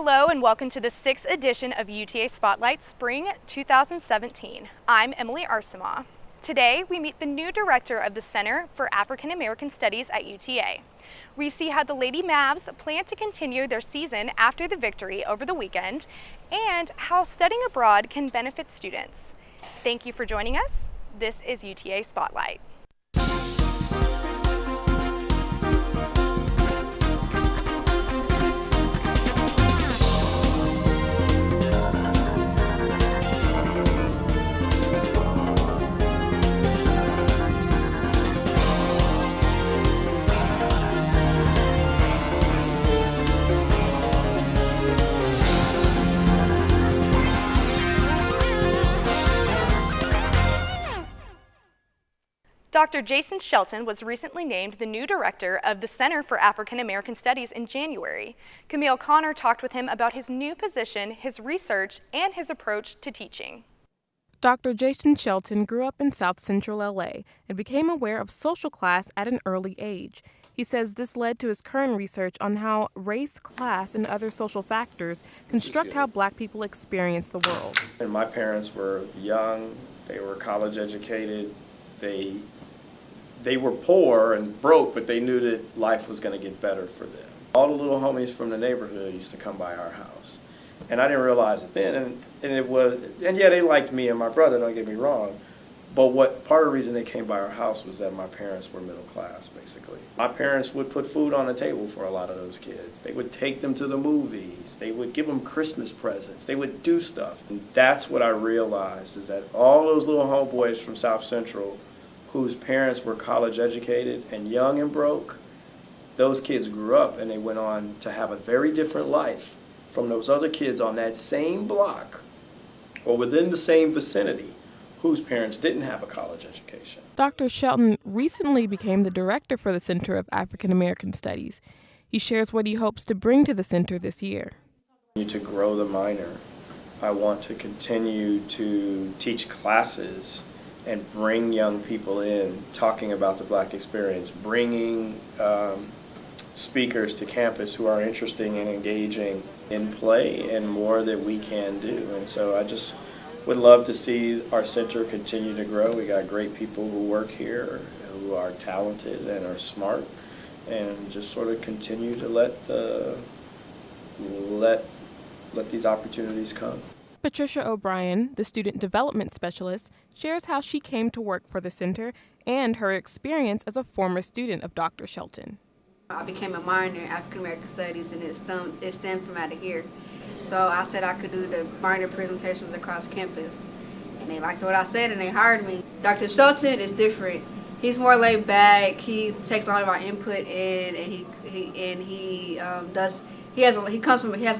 Hello and welcome to the 6th edition of UTA Spotlight Spring 2017. I'm Emily Arsema. Today we meet the new director of the Center for African American Studies at UTA. We see how the Lady Mavs plan to continue their season after the victory over the weekend and how studying abroad can benefit students. Thank you for joining us. This is UTA Spotlight. Dr. Jason Shelton was recently named the new director of the Center for African American Studies in January. Camille Connor talked with him about his new position, his research, and his approach to teaching. Dr. Jason Shelton grew up in South Central LA and became aware of social class at an early age. He says this led to his current research on how race, class, and other social factors construct how Black people experience the world. And my parents were young, they were college educated, they were poor and broke, but they knew that life was going to get better for them. All the little homies from the neighborhood used to come by our house. And I didn't realize it then, and yeah, they liked me and my brother, don't get me wrong, but part of the reason they came by our house was that my parents were middle class, basically. My parents would put food on the table for a lot of those kids. They would take them to the movies. They would give them Christmas presents. They would do stuff. And that's what I realized, is that all those little homeboys from South Central whose parents were college educated and young and broke, those kids grew up and they went on to have a very different life from those other kids on that same block or within the same vicinity whose parents didn't have a college education. Dr. Shelton recently became the director for the Center of African American Studies. He shares what he hopes to bring to the center this year. To grow the minor. I want to continue to teach classes and bring young people in, talking about the Black experience, bringing speakers to campus who are interested in engaging in play and more that we can do. And so I just would love to see our center continue to grow. We got great people who work here who are talented and are smart, and just sort of continue to let these opportunities come. Patricia O'Brien, the student development specialist, shares how she came to work for the center and her experience as a former student of Dr. Shelton. I became a minor in African American Studies, and it stemmed from out of here. So I said I could do the minor presentations across campus, and they liked what I said and they hired me. Dr. Shelton is different. He's more laid back. He takes a lot of our input in, and he has a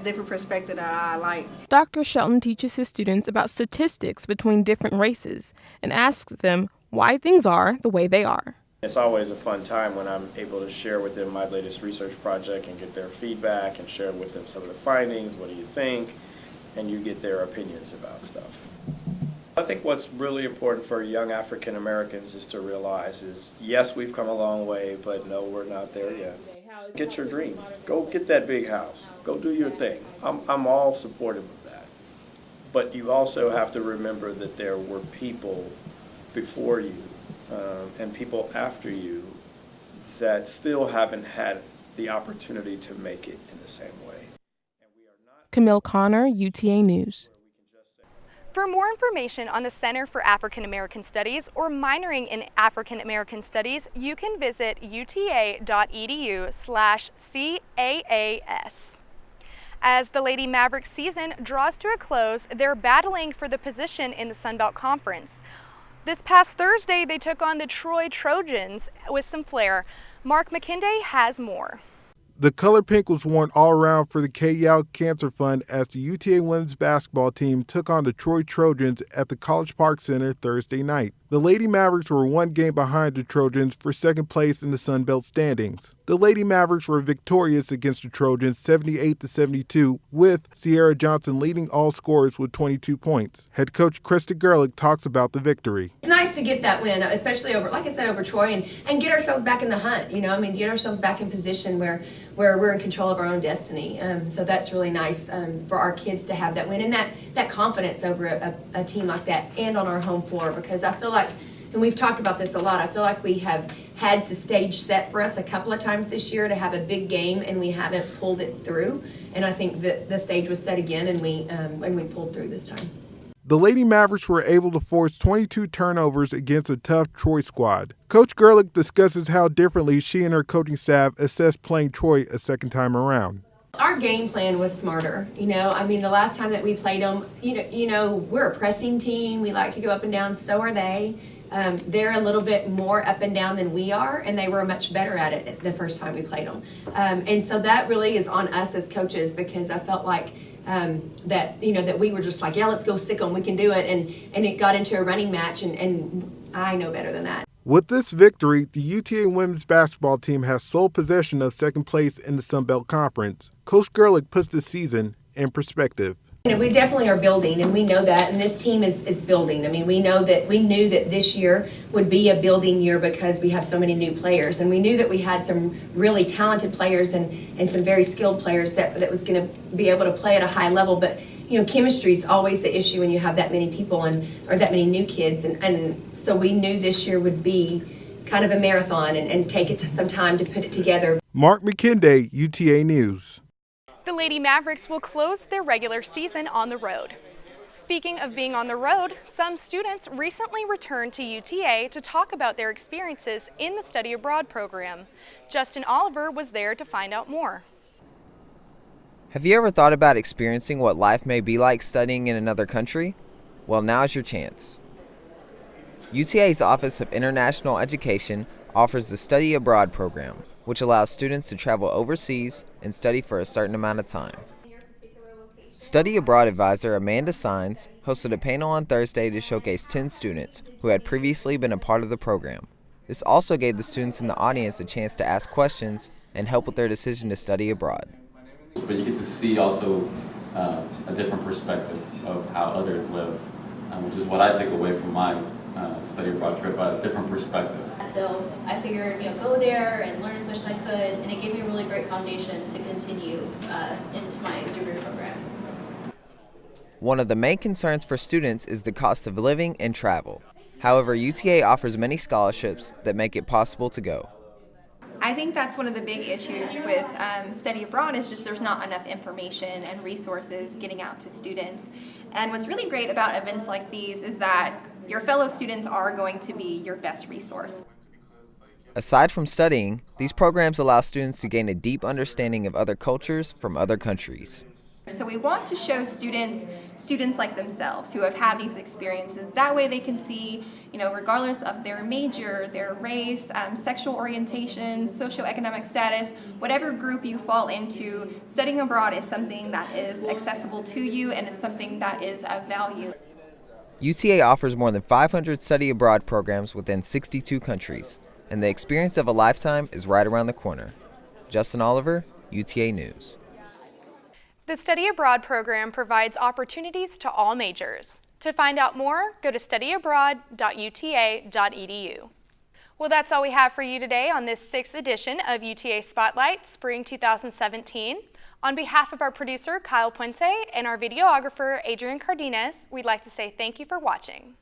different perspective that I like. Dr. Shelton teaches his students about statistics between different races and asks them why things are the way they are. It's always a fun time when I'm able to share with them my latest research project and get their feedback and share with them some of the findings. What do you think? And you get their opinions about stuff. I think what's really important for young African Americans is to realize is, yes, we've come a long way, but no, we're not there yet. Get your dream. Go get that big house. Go do your thing. I'm all supportive of that. But you also have to remember that there were people before you and people after you that still haven't had the opportunity to make it in the same way. Camille Connor, UTA News. For more information on the Center for African American Studies or minoring in African American Studies, you can visit uta.edu/CAAS. As the Lady Mavericks season draws to a close, they're battling for the position in the Sun Belt Conference. This past Thursday, they took on the Troy Trojans with some flair. Mark McKinday has more. The color pink was worn all around for the K-Yao Cancer Fund as the UTA women's basketball team took on the Troy Trojans at the College Park Center Thursday night. The Lady Mavericks were one game behind the Trojans for second place in the Sun Belt standings. The Lady Mavericks were victorious against the Trojans 78-72, with Sierra Johnson leading all scorers with 22 points. Head coach Krista Gerlich talks about the victory. It's nice to get that win, especially over, like I said, over Troy, and get ourselves back in the hunt. Get ourselves back in position where where we're in control of our own destiny. So that's really nice for our kids to have that win and that confidence over a team like that and on our home floor, because I feel like, and we've talked about this a lot, I feel like we have had the stage set for us a couple of times this year to have a big game, and we haven't pulled it through. And I think that the stage was set again, and we pulled through this time. The Lady Mavericks were able to force 22 turnovers against a tough Troy squad. Coach Gerlich discusses how differently she and her coaching staff assessed playing Troy a second time around. Our game plan was smarter. The last time that we played them, we're a pressing team. We like to go up and down. So are they. They're a little bit more up and down than we are, and they were much better at it the first time we played them. And so that really is on us as coaches, because I felt like that we were just like, yeah, let's go sick them, we can do it, and it got into a running match, and I know better than that. With this victory, the UTA women's basketball team has sole possession of second place in the Sun Belt Conference. Coach Gerlich puts the season in perspective. We definitely are building, and we know that, and this team is building. We knew that this year would be a building year because we have so many new players, and we knew that we had some really talented players and some very skilled players that was going to be able to play at a high level. But chemistry is always the issue when you have that many people or that many new kids, and so we knew this year would be kind of a marathon and take it some time to put it together. Mark McKinday, UTA News. The Lady Mavericks will close their regular season on the road. Speaking of being on the road, some students recently returned to UTA to talk about their experiences in the study abroad program. Justin Oliver was there to find out more. Have you ever thought about experiencing what life may be like studying in another country? Well, now's your chance. UTA's Office of International Education offers the Study Abroad program, which allows students to travel overseas and study for a certain amount of time. Study Abroad advisor Amanda Sines hosted a panel on Thursday to showcase 10 students who had previously been a part of the program. This also gave the students in the audience a chance to ask questions and help with their decision to study abroad. But you get to see also a different perspective of how others live, which is what I take away from my study abroad trip, a different perspective. So I figured, go there and learn as much as I could, and it gave me a really great foundation to continue into my degree program. One of the main concerns for students is the cost of living and travel. However, UTA offers many scholarships that make it possible to go. I think that's one of the big issues with study abroad is just there's not enough information and resources getting out to students. And what's really great about events like these is that your fellow students are going to be your best resource. Aside from studying, these programs allow students to gain a deep understanding of other cultures from other countries. So we want to show students like themselves who have had these experiences. That way they can see, regardless of their major, their race, sexual orientation, socioeconomic status, whatever group you fall into, studying abroad is something that is accessible to you, and it's something that is of value. UTA offers more than 500 study abroad programs within 62 countries, and the experience of a lifetime is right around the corner. Justin Oliver, UTA News. The Study Abroad program provides opportunities to all majors. To find out more, go to studyabroad.uta.edu. Well, that's all we have for you today on this 6th edition of UTA Spotlight Spring 2017. On behalf of our producer, Kyle Puente, and our videographer, Adrian Cardenas, we'd like to say thank you for watching.